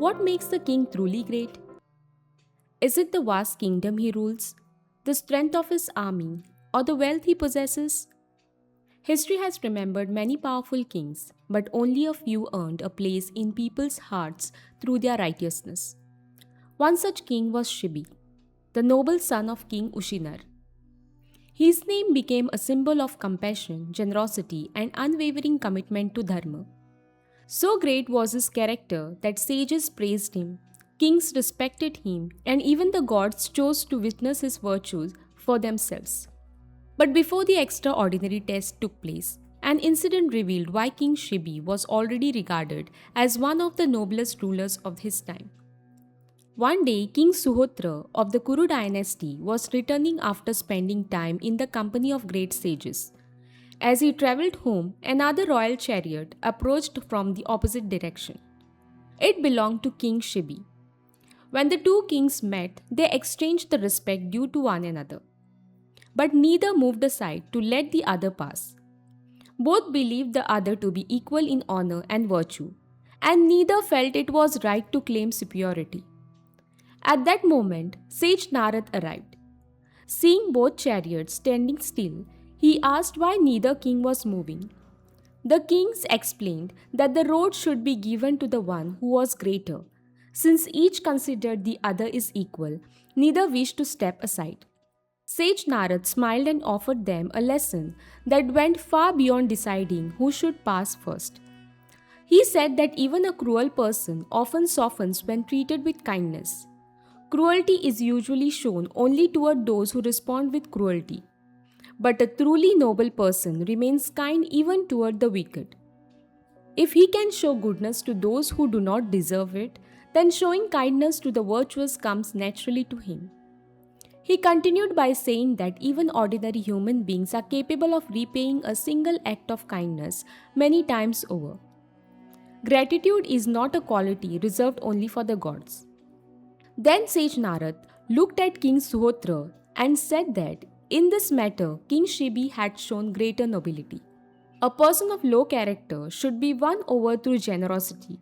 What makes a king truly great? Is it the vast kingdom he rules, the strength of his army, or the wealth he possesses? History has remembered many powerful kings, but only a few earned a place in people's hearts through their righteousness. One such king was Shibi, the noble son of King Ushinara. His name became a symbol of compassion, generosity, and unwavering commitment to Dharma. So great was his character that sages praised him, kings respected him, and even the gods chose to witness his virtues for themselves. But before the extraordinary test took place, an incident revealed why King Shibi was already regarded as one of the noblest rulers of his time. One day, King Suhotra of the Kuru dynasty was returning after spending time in the company of great sages. As he travelled home, another royal chariot approached from the opposite direction. It belonged to King Shibi. When the two kings met, they exchanged the respect due to one another. But neither moved aside to let the other pass. Both believed the other to be equal in honor and virtue, and neither felt it was right to claim superiority. At that moment, Sage Narada arrived. Seeing both chariots standing still, he asked why neither king was moving. The kings explained that the road should be given to the one who was greater. Since each considered the other is equal, neither wished to step aside. Sage Narad smiled and offered them a lesson that went far beyond deciding who should pass first. He said that even a cruel person often softens when treated with kindness. Cruelty is usually shown only toward those who respond with cruelty. But a truly noble person remains kind even toward the wicked. If he can show goodness to those who do not deserve it, then showing kindness to the virtuous comes naturally to him. He continued by saying that even ordinary human beings are capable of repaying a single act of kindness many times over. Gratitude is not a quality reserved only for the gods. Then Sage Narad looked at King Suhotra and said that in this matter King Shibi had shown greater nobility. A person of low character should be won over through generosity.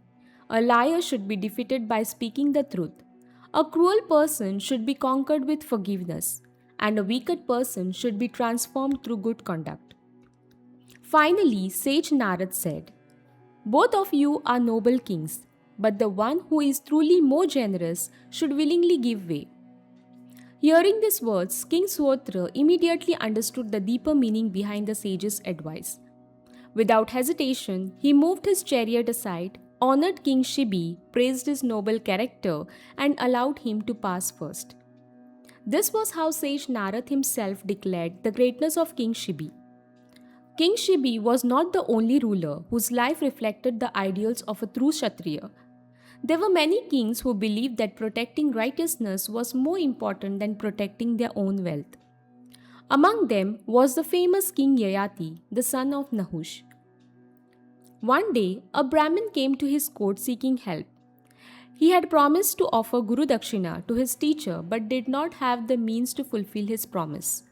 A liar should be defeated by speaking the truth. A cruel person should be conquered with forgiveness, and a wicked person should be transformed through good conduct. Finally, Sage Narad said, "Both of you are noble kings, but the one who is truly more generous should willingly give way." Hearing these words, King Suhotra immediately understood the deeper meaning behind the sage's advice. Without hesitation, he moved his chariot aside, honored King Shibi, praised his noble character, and allowed him to pass first. This was how Sage Narad himself declared the greatness of King Shibi. King Shibi was not the only ruler whose life reflected the ideals of a true Kshatriya. There were many kings who believed that protecting righteousness was more important than protecting their own wealth. Among them was the famous King Yayati, the son of Nahush. One day, a Brahmin came to his court seeking help. He had promised to offer Guru Dakshina to his teacher but did not have the means to fulfill his promise.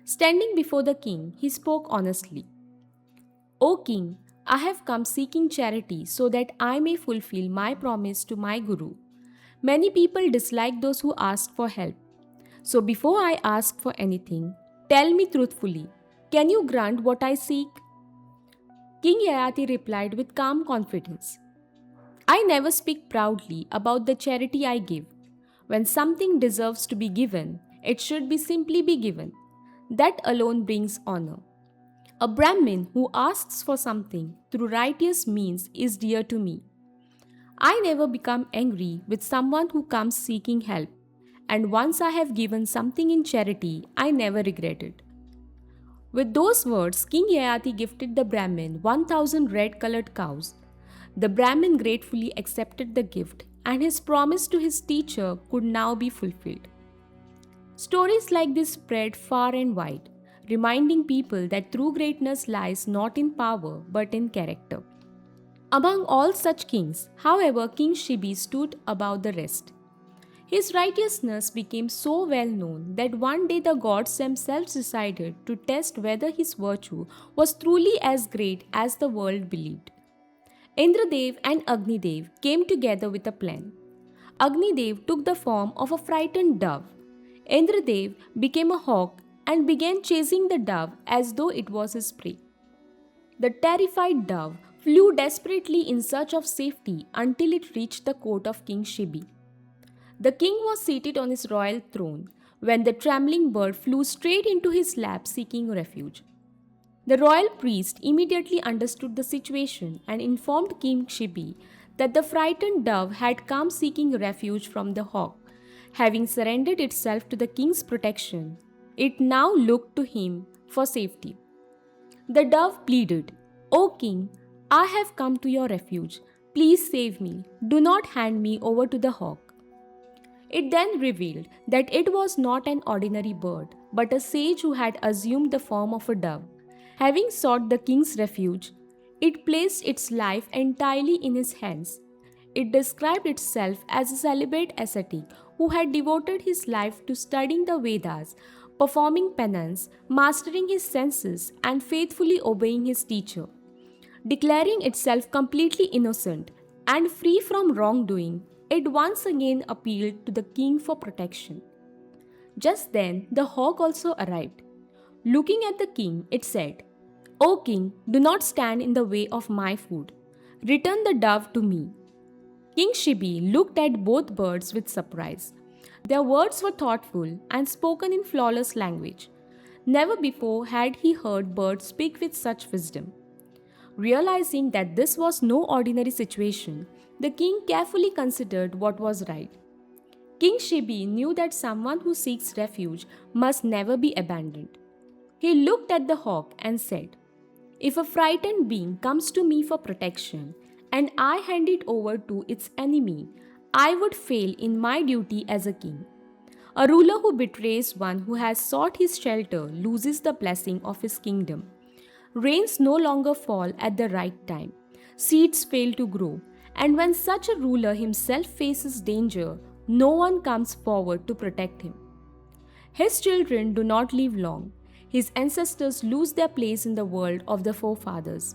Standing before the king, he spoke honestly. "O king, I have come seeking charity so that I may fulfill my promise to my Guru. Many people dislike those who ask for help. So before I ask for anything, tell me truthfully, can you grant what I seek?" King Yayati replied with calm confidence, "I never speak proudly about the charity I give. When something deserves to be given, it should be simply be given. That alone brings honor. A Brahmin who asks for something through righteous means is dear to me. I never become angry with someone who comes seeking help, and once I have given something in charity, I never regret it." With those words, King Yayati gifted the Brahmin 1,000 red-colored cows. The Brahmin gratefully accepted the gift, and his promise to his teacher could now be fulfilled. Stories like this spread far and wide, reminding people that true greatness lies not in power but in character. Among all such kings, however, King Shibi stood above the rest. His righteousness became so well known that one day the gods themselves decided to test whether his virtue was truly as great as the world believed. Indradeva and Agnideva came together with a plan. Agnideva took the form of a frightened dove. Indradeva became a hawk and began chasing the dove as though it was his prey. The terrified dove flew desperately in search of safety until it reached the court of King Shibi. The king was seated on his royal throne when the trembling bird flew straight into his lap seeking refuge. The royal priest immediately understood the situation and informed King Shibi that the frightened dove had come seeking refuge from the hawk. Having surrendered itself to the king's protection, it now looked to him for safety. The dove pleaded, "O king, I have come to your refuge. Please save me. Do not hand me over to the hawk." It then revealed that it was not an ordinary bird, but a sage who had assumed the form of a dove. Having sought the king's refuge, it placed its life entirely in his hands. It described itself as a celibate ascetic who had devoted his life to studying the Vedas, performing penance, mastering his senses, and faithfully obeying his teacher. Declaring itself completely innocent and free from wrongdoing, it once again appealed to the king for protection. Just then, the hawk also arrived. Looking at the king, it said, "O king, do not stand in the way of my food. Return the dove to me." King Shibi looked at both birds with surprise. Their words were thoughtful and spoken in flawless language. Never before had he heard birds speak with such wisdom. Realizing that this was no ordinary situation, the king carefully considered what was right. King Shibi knew that someone who seeks refuge must never be abandoned. He looked at the hawk and said, "If a frightened being comes to me for protection and I hand it over to its enemy, I would fail in my duty as a king. A ruler who betrays one who has sought his shelter loses the blessing of his kingdom. Rains no longer fall at the right time. Seeds fail to grow. And when such a ruler himself faces danger, no one comes forward to protect him. His children do not live long. His ancestors lose their place in the world of the forefathers.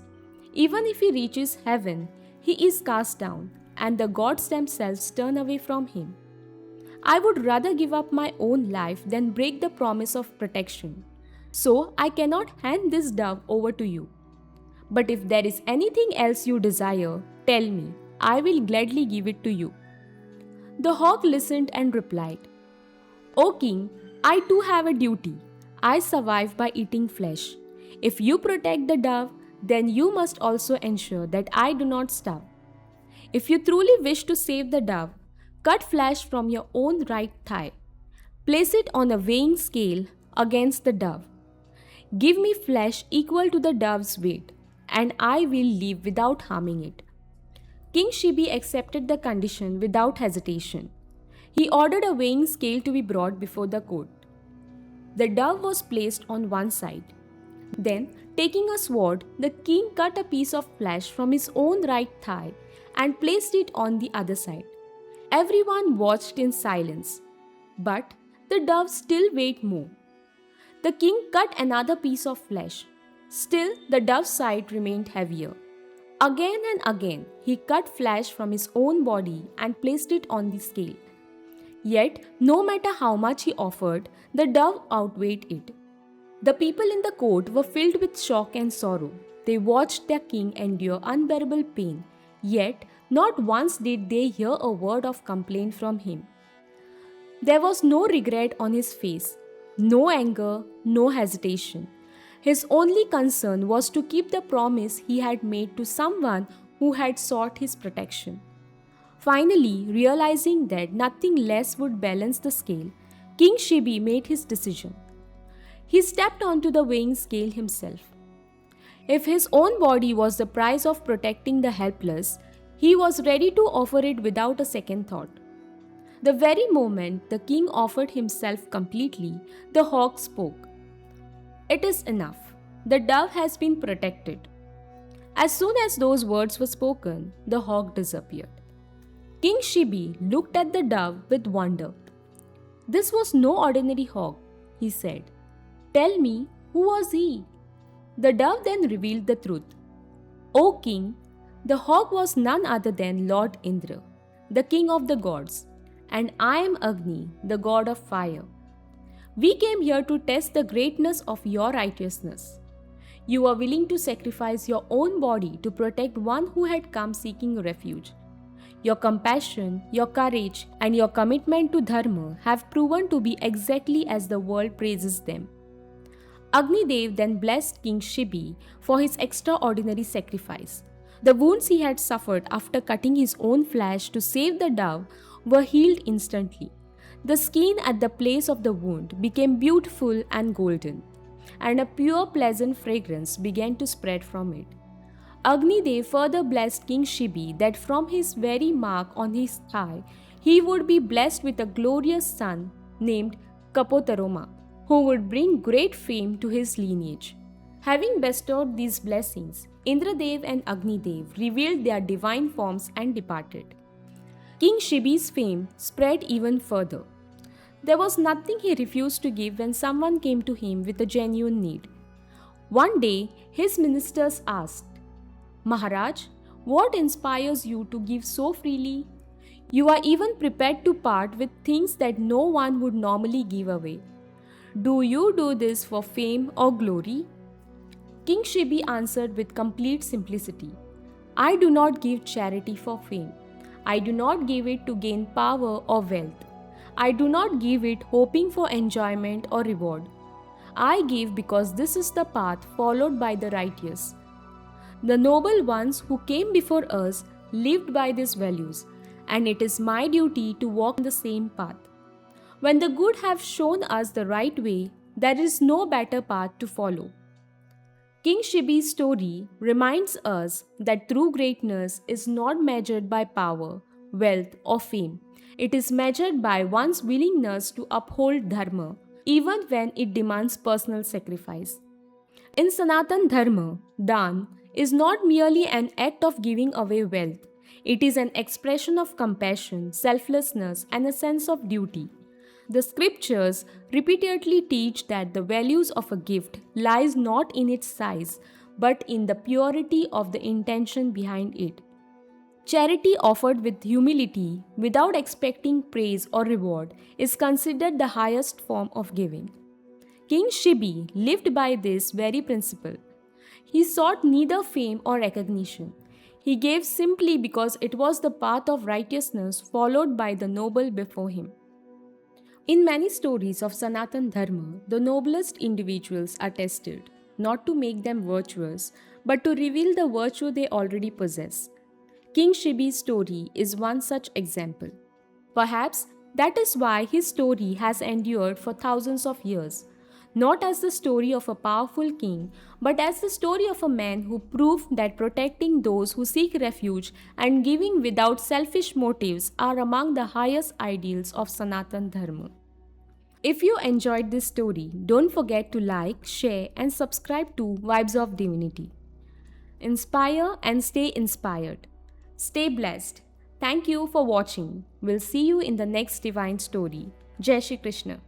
Even if he reaches heaven, he is cast down, and the gods themselves turn away from him. I would rather give up my own life than break the promise of protection. So I cannot hand this dove over to you. But if there is anything else you desire, tell me. I will gladly give it to you." The hawk listened and replied, "O king, I too have a duty. I survive by eating flesh. If you protect the dove, then you must also ensure that I do not starve. If you truly wish to save the dove, cut flesh from your own right thigh. Place it on a weighing scale against the dove. Give me flesh equal to the dove's weight, and I will live without harming it." King Shibi accepted the condition without hesitation. He ordered a weighing scale to be brought before the court. The dove was placed on one side. Then, taking a sword, the king cut a piece of flesh from his own right thigh and placed it on the other side. Everyone watched in silence, but the dove still weighed more. The king cut another piece of flesh. Still, the dove's side remained heavier. Again and again, he cut flesh from his own body and placed it on the scale. Yet, no matter how much he offered, the dove outweighed it. The people in the court were filled with shock and sorrow. They watched their king endure unbearable pain, yet not once did they hear a word of complaint from him. There was no regret on his face, no anger, no hesitation. His only concern was to keep the promise he had made to someone who had sought his protection. Finally, realizing that nothing less would balance the scale, King Shibi made his decision. He stepped onto the weighing scale himself. If his own body was the price of protecting the helpless, he was ready to offer it without a second thought. The very moment the king offered himself completely, the hawk spoke. "It is enough. The dove has been protected." As soon as those words were spoken, the hawk disappeared. King Shibi looked at the dove with wonder. "This was no ordinary hawk," he said. "Tell me, who was he?" The dove then revealed the truth. "O king, The hawk was none other than Lord Indra, the king of the gods, and I am Agni, the god of fire. We came here to test the greatness of your righteousness. You are willing to sacrifice your own body to protect one who had come seeking refuge. Your compassion, your courage, and your commitment to Dharma have proven to be exactly as the world praises them. Agnidev then blessed King Shibi for his extraordinary sacrifice. The wounds he had suffered after cutting his own flesh to save the dove were healed instantly. The skin at the place of the wound became beautiful and golden, and a pure pleasant fragrance began to spread from it. Agnidev further blessed King Shibi that from his very mark on his thigh, he would be blessed with a glorious son named Kapotaroma, who would bring great fame to his lineage. Having bestowed these blessings, Indradeva and Agnidev revealed their divine forms and departed. King Shibi's fame spread even further. There was nothing he refused to give when someone came to him with a genuine need. One day, his ministers asked, "Maharaj, what inspires you to give so freely? You are even prepared to part with things that no one would normally give away. Do you do this for fame or glory?" King Shibi answered with complete simplicity, "I do not give charity for fame. I do not give it to gain power or wealth. I do not give it hoping for enjoyment or reward. I give because this is the path followed by the righteous. The noble ones who came before us lived by these values, and it is my duty to walk the same path. When the good have shown us the right way, there is no better path to follow." King Shibi's story reminds us that true greatness is not measured by power, wealth, or fame. It is measured by one's willingness to uphold Dharma, even when it demands personal sacrifice. In Sanatan Dharma, Dan is not merely an act of giving away wealth. It is an expression of compassion, selflessness, and a sense of duty. The scriptures repeatedly teach that the values of a gift lies not in its size, but in the purity of the intention behind it. Charity offered with humility, without expecting praise or reward, is considered the highest form of giving. King Shibi lived by this very principle. He sought neither fame or recognition. He gave simply because it was the path of righteousness followed by the noble before him. In many stories of Sanatan Dharma, the noblest individuals are tested, not to make them virtuous, but to reveal the virtue they already possess. King Shibi's story is one such example. Perhaps that is why his story has endured for thousands of years, not as the story of a powerful king, but as the story of a man who proved that protecting those who seek refuge and giving without selfish motives are among the highest ideals of Sanatan Dharma. If you enjoyed this story, don't forget to like, share, and subscribe to Vibes of Divinity. Inspire and stay inspired. Stay blessed. Thank you for watching. We'll see you in the next divine story. Jai Shri Krishna.